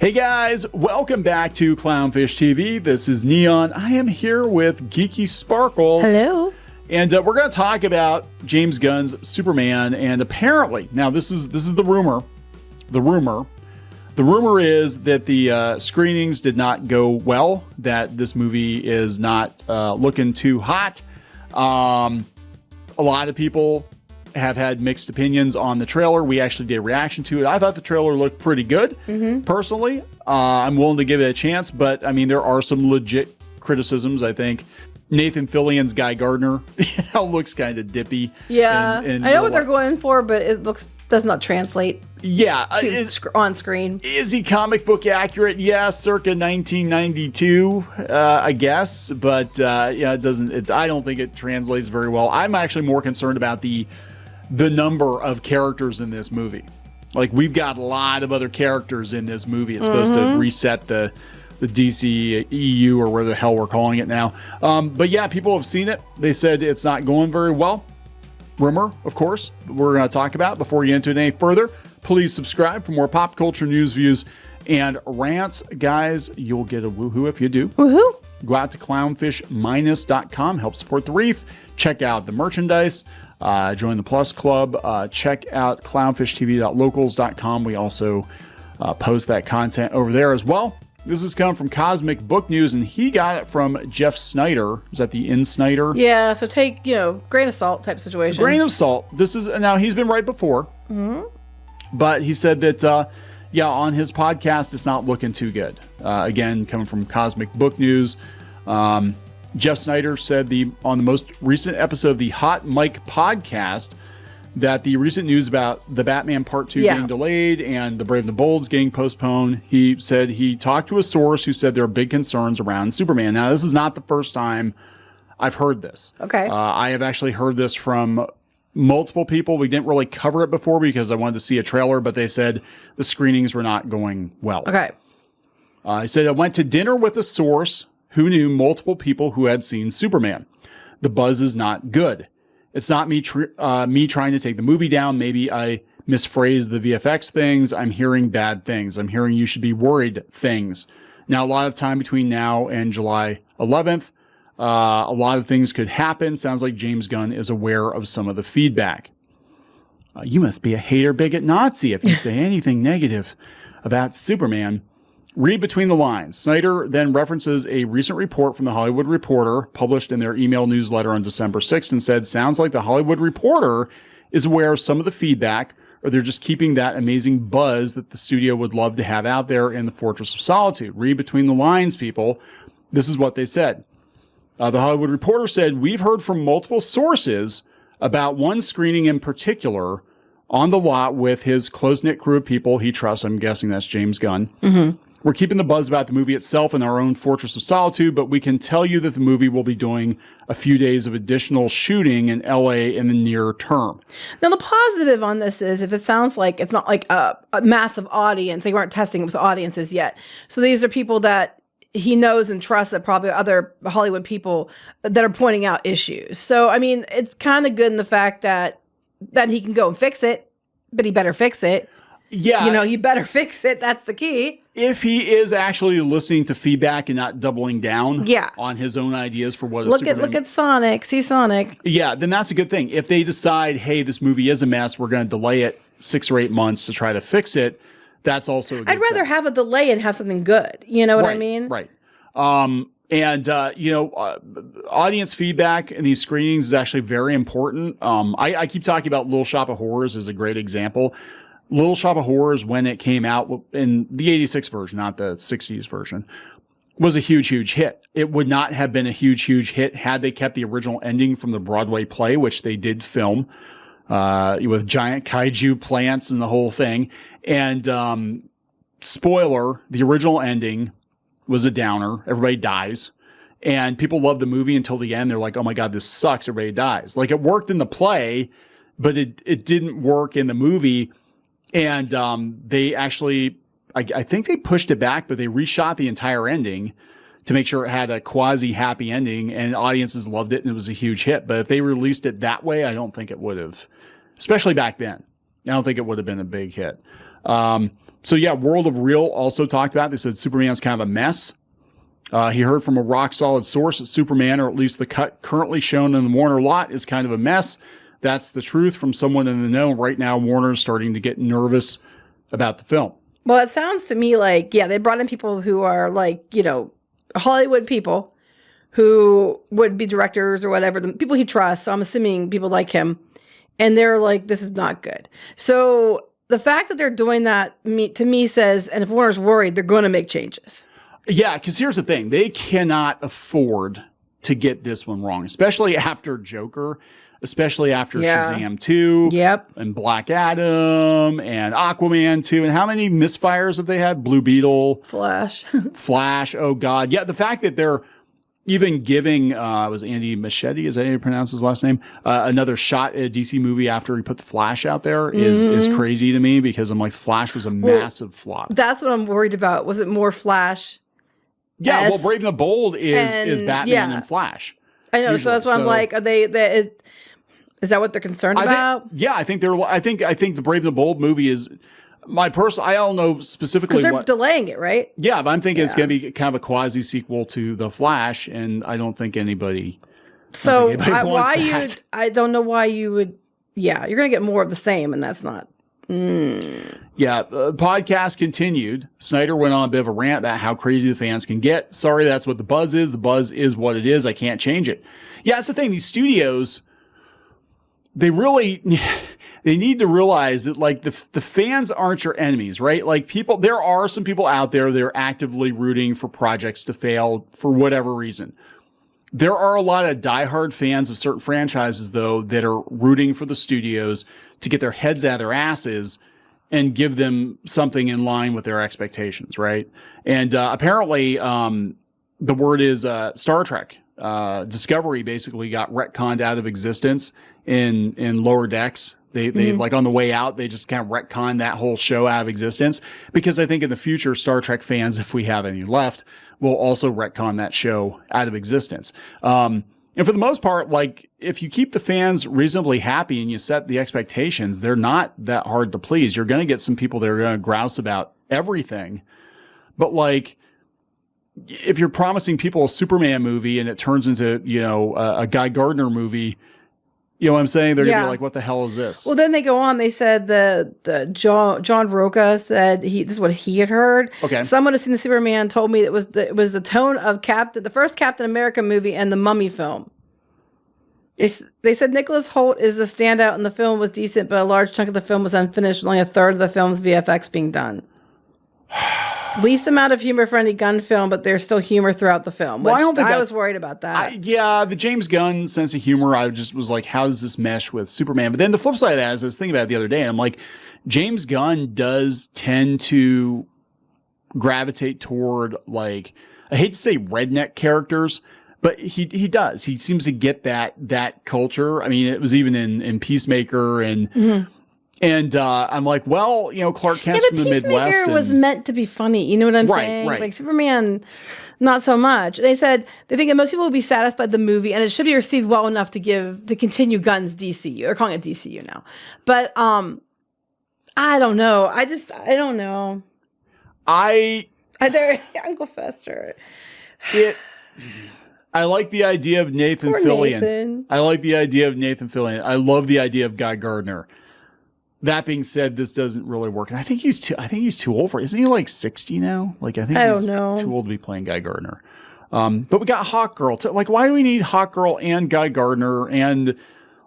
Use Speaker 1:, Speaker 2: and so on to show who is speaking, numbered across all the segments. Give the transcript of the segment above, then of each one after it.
Speaker 1: Hey guys, welcome back to Clownfish TV. This is Neon. I am here with Geeky Sparkles.
Speaker 2: Hello.
Speaker 1: And we're going to talk about James Gunn's Superman. And apparently, now this is the rumor. The rumor is that the screenings did not go well, that this movie is not looking too hot. A lot of people have had mixed opinions on the trailer. We actually did a reaction to it. I thought the trailer looked pretty good, personally. I'm willing to give it a chance, but I mean, there are some legit criticisms, I think. Nathan Fillion's Guy Gardner looks kind of dippy.
Speaker 2: Yeah, I know what they're going for, but it does not translate.
Speaker 1: Yeah,
Speaker 2: on screen.
Speaker 1: Is he comic book accurate? Yeah, circa 1992, I guess. But yeah, it doesn't. I don't think it translates very well. I'm actually more concerned about the number of characters in this movie. Like, we've got a lot of other characters in this movie. It's supposed to reset the DC EU or whatever the hell we're calling it now. But yeah, people have seen it. They said it's not going very well. Rumor, of course, we're going to talk about. Before you get into it any further, please subscribe for more pop culture news, views, and rants. Guys, you'll get a woohoo if you do.
Speaker 2: Woohoo!
Speaker 1: Go out to clownfishminus.com. Help support the reef. Check out the merchandise. Join the Plus Club. Check out clownfishtv.locals.com. We also post that content over there as well. This has come from Cosmic Book News, and he got it from Jeff Snyder. Is that the In Snyder?
Speaker 2: Yeah, so take, grain of salt type situation.
Speaker 1: Grain of salt. This is, now he's been right before, but he said that, yeah, on his podcast, it's not looking too good. Again, coming from Cosmic Book News. Jeff Sneider said on the most recent episode of the Hot Mic podcast that the recent news about the Batman Part 2 getting delayed and the Brave and the Bold's getting postponed, he said he talked to a source who said there are big concerns around Superman. Now, this is not the first time I've heard this.
Speaker 2: Okay.
Speaker 1: I have actually heard this from multiple people. We didn't really cover it before because I wanted to see a trailer, but they said the screenings were not going well.
Speaker 2: Okay.
Speaker 1: He said, I went to dinner with a source who knew multiple people who had seen Superman. The buzz is not good. It's not me trying to take the movie down. Maybe I misphrased the VFX things. I'm hearing bad things. I'm hearing you should be worried things. Now, a lot of time between now and July 11th. A lot of things could happen. Sounds like James Gunn is aware of some of the feedback. You must be a hater, bigot, Nazi if you say anything negative about Superman. Read between the lines. Snyder then references a recent report from The Hollywood Reporter published in their email newsletter on December 6th and said, sounds like The Hollywood Reporter is aware of some of the feedback, or they're just keeping that amazing buzz that the studio would love to have out there in the Fortress of Solitude. Read between the lines, people. This is what they said. The Hollywood Reporter said, we've heard from multiple sources about one screening in particular on the lot with his close-knit crew of people he trusts. I'm guessing that's James Gunn. We're keeping the buzz about the movie itself in our own Fortress of Solitude, but we can tell you that the movie will be doing a few days of additional shooting in LA in the near term.
Speaker 2: Now, the positive on this is if it sounds like it's not like a massive audience, they weren't testing it with audiences yet. So these are people that he knows and trusts, that probably other Hollywood people that are pointing out issues. So, I mean, it's kind of good in the fact that he can go and fix it, but he better fix it.
Speaker 1: Yeah.
Speaker 2: You better fix it. That's the key.
Speaker 1: If he is actually listening to feedback and not doubling down on his own ideas for what
Speaker 2: look at Sonic, see Sonic.
Speaker 1: Yeah, then that's a good thing. If they decide, hey, this movie is a mess, we're going to delay it 6 or 8 months to try to fix it, that's also a good
Speaker 2: I'd rather have a delay and have something good. You know what I mean?
Speaker 1: Right. Audience feedback in these screenings is actually very important. I keep talking about Little Shop of Horrors as a great example. Little Shop of Horrors, when it came out in the 86 version, not the 60s version, was a huge, huge hit. It would not have been a huge, huge hit had they kept the original ending from the Broadway play, which they did film, with giant kaiju plants and the whole thing. And, spoiler, the original ending was a downer. Everybody dies. And people love the movie until the end. They're like, oh my God, this sucks. Everybody dies. Like, it worked in the play, but it didn't work in the movie. And they actually, I think they pushed it back, but they reshot the entire ending to make sure it had a quasi-happy ending, and audiences loved it, and it was a huge hit. But if they released it that way, I don't think it would have, especially back then. I don't think it would have been a big hit. So yeah, World of Real also talked about. They said Superman's kind of a mess. He heard from a rock solid source that Superman, or at least the cut currently shown in the Warner lot, is kind of a mess. That's the truth from someone in the know. Right now, Warner's starting to get nervous about the film.
Speaker 2: Well, it sounds to me like, yeah, they brought in people who are like, Hollywood people who would be directors or whatever, the people he trusts. So I'm assuming people like him. And they're like, this is not good. So the fact that they're doing that to me says, and if Warner's worried, they're going to make changes.
Speaker 1: Yeah, because here's the thing. They cannot afford to get this one wrong, especially after Joker, especially after Shazam 2 and Black Adam and Aquaman 2. And how many misfires have they had? Blue Beetle. Flash. Oh, God. Yeah, the fact that they're even giving, was Andy Muschietti, is that how you pronounce his last name? Another shot at a DC movie after he put the Flash out there is crazy to me, because I'm like, Flash was a massive flop.
Speaker 2: That's what I'm worried about. Was it more Flash?
Speaker 1: Yeah, well, Brave and the Bold is Batman and Flash.
Speaker 2: I know, usually. So that's why I'm like, are they is that what they're concerned about?
Speaker 1: I think the Brave and the Bold movie is my personal. I don't know specifically
Speaker 2: because they're delaying it, right?
Speaker 1: Yeah, but I'm thinking it's going to be kind of a quasi sequel to the Flash, and I don't think anybody.
Speaker 2: So I don't know why you would. Yeah, you're going to get more of the same, and that's not.
Speaker 1: Yeah, the podcast continued. Snyder went on a bit of a rant about how crazy the fans can get. Sorry, that's what the buzz is. The buzz is what it is. I can't change it. Yeah, that's the thing. These studios, they need to realize that, like, the fans aren't your enemies, right? Like, there are some people out there that are actively rooting for projects to fail for whatever reason. There are a lot of diehard fans of certain franchises, though, that are rooting for the studios to get their heads out of their asses and give them something in line with their expectations, right? And apparently, the word is Star Trek. Discovery basically got retconned out of existence in Lower Decks. They like on the way out, they just kind of retconned that whole show out of existence, because I think in the future, Star Trek fans, if we have any left, will also retcon that show out of existence. And for the most part, like, if you keep the fans reasonably happy and you set the expectations, they're not that hard to please. You're going to get some people that are going to grouse about everything. But, like, if you're promising people a Superman movie and it turns into, a Guy Gardner movie, you know what I'm saying? They're going to be like, what the hell is this?
Speaker 2: Well, then they go on. They said the John Roca said this is what he had heard.
Speaker 1: Okay.
Speaker 2: Someone who's seen the Superman told me it was the tone of the first Captain America movie and the Mummy film. They said Nicholas Hoult is the standout and the film was decent, but a large chunk of the film was unfinished, only a third of the film's VFX being done. Least amount of humor-friendly Gunn film, but there's still humor throughout the film. Well, I was worried about that.
Speaker 1: The James Gunn sense of humor, I just was like, how does this mesh with Superman? But then the flip side of that is I was thinking about it the other day, and I'm like, James Gunn does tend to gravitate toward, like, I hate to say redneck characters, but he does. He seems to get that culture. I mean, it was even in Peacemaker and... Mm-hmm. And I'm like, well, Clark Kent's from the Midwest.
Speaker 2: Peacemaker was meant to be funny. You know what I'm saying?
Speaker 1: Right.
Speaker 2: Like Superman, not so much. They said they think that most people will be satisfied with the movie, and it should be received well enough to continue Gunn's DCU. They're calling it DCU now, but I don't know. I don't know. They're Uncle Fester.
Speaker 1: I like the idea of Nathan Fillion. I like the idea of Nathan Fillion. I love the idea of Guy Gardner. That being said, this doesn't really work. And I think he's too old for it. Isn't he like 60 now? Like, I think he's too old to be playing Guy Gardner. But we got Hawkgirl. Like, why do we need Hawkgirl and Guy Gardner and,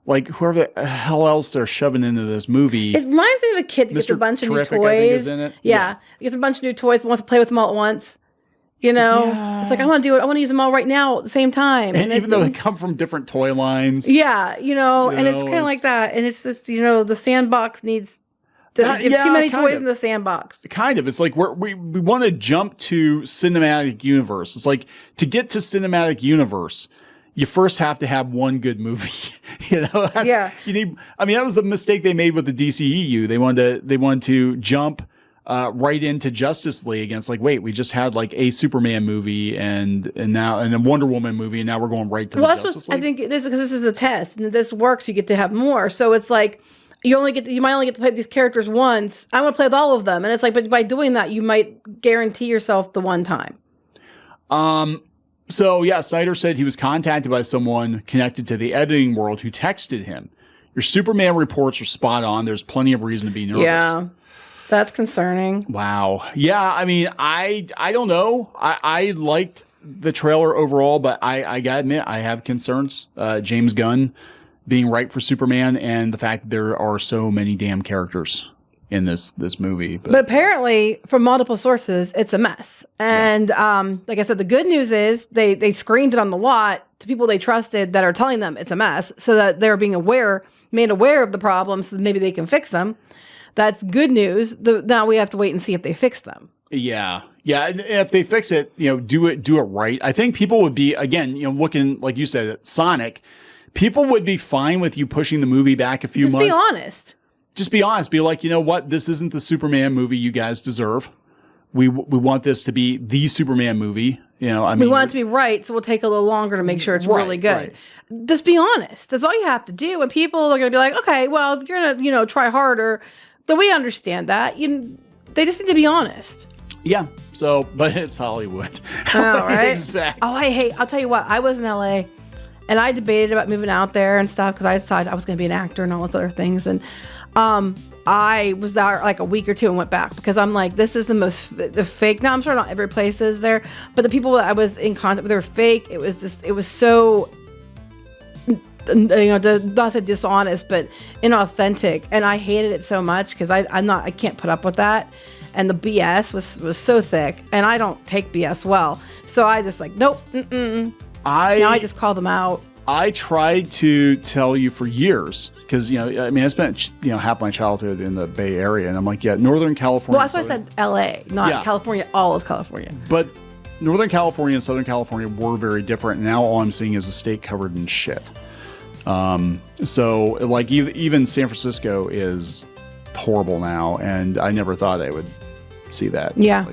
Speaker 1: like, whoever the hell else they're shoving into this movie?
Speaker 2: It reminds me of a kid that gets a bunch of new toys.
Speaker 1: I think, is in it.
Speaker 2: Yeah. He gets a bunch of new toys but wants to play with them all at once. It's like, I want to do it. I want to use them all right now at the same time.
Speaker 1: And even though they come from different toy lines.
Speaker 2: Yeah, and it's kind of like that. And it's just, the sandbox needs you have too many toys in the sandbox.
Speaker 1: Kind of. It's like we want to jump to cinematic universe. It's like, to get to cinematic universe, you first have to have one good movie. You need. I mean, that was the mistake they made with the DCEU. They wanted to jump right into Justice League, and it's like, wait, we just had like a Superman movie and a Wonder Woman movie, and now we're going right to the Justice League.
Speaker 2: I think because this is a test, and if this works, you get to have more. So it's like, you might only get to play these characters once. I want to play with all of them. And it's like, but by doing that, you might guarantee yourself the one time.
Speaker 1: So yeah, Snyder said he was contacted by someone connected to the editing world who texted him. Your Superman reports are spot on. There's plenty of reason to be nervous.
Speaker 2: Yeah. That's concerning.
Speaker 1: Wow. Yeah. I mean, I don't know. I liked the trailer overall, but I gotta admit, I have concerns. James Gunn being right for Superman and the fact that there are so many damn characters in this movie.
Speaker 2: But apparently, from multiple sources, it's a mess. And like I said, the good news is they screened it on the lot to people they trusted that are telling them it's a mess, so that they're being made aware of the problems, so that maybe they can fix them. That's good news. Now we have to wait and see if they fix them.
Speaker 1: Yeah. Yeah. And if they fix it, do it right. I think people would be, again, looking, like you said, at Sonic, people would be fine with you pushing the movie back a few months.
Speaker 2: Just be honest.
Speaker 1: Just be honest. Be like, you know what? This isn't the Superman movie you guys deserve. We want this to be the Superman movie. We want it to
Speaker 2: be right, so we'll take a little longer to make sure it's really good. Right. Just be honest. That's all you have to do. And people are going to be like, okay, well, if you're going to, try harder, then we understand that. They just need to be honest.
Speaker 1: Yeah. So, but it's Hollywood.
Speaker 2: Oh, right? I'll tell you what. I was in LA and I debated about moving out there and stuff because I decided I was going to be an actor and all those other things. And I was there like a week or two and went back because I'm like, this is the fake. Now I'm sure not every place is there, but the people that I was in contact with, they were fake. It was so, not say dishonest, but inauthentic. And I hated it so much because I can't put up with that. And the BS was so thick, and I don't take BS well. So I just like, nope. Now I just call them out.
Speaker 1: I tried to tell you for years because, I spent, half my childhood in the Bay Area, and I'm like, yeah, Northern California.
Speaker 2: Well, that's why I said LA, not California, all of California.
Speaker 1: But Northern California and Southern California were very different. And now all I'm seeing is a state covered in shit. So like even San Francisco is horrible now, and I never thought I would see that.
Speaker 2: Yeah,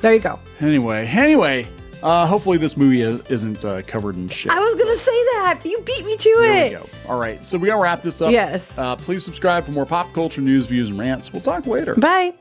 Speaker 2: there you go.
Speaker 1: Anyway, hopefully this movie isn't covered in shit.
Speaker 2: I was gonna say that, but you beat me to it.
Speaker 1: There we go. All right, so we gotta wrap this up.
Speaker 2: Yes.
Speaker 1: Please subscribe for more pop culture news, views, and rants. We'll talk later.
Speaker 2: Bye.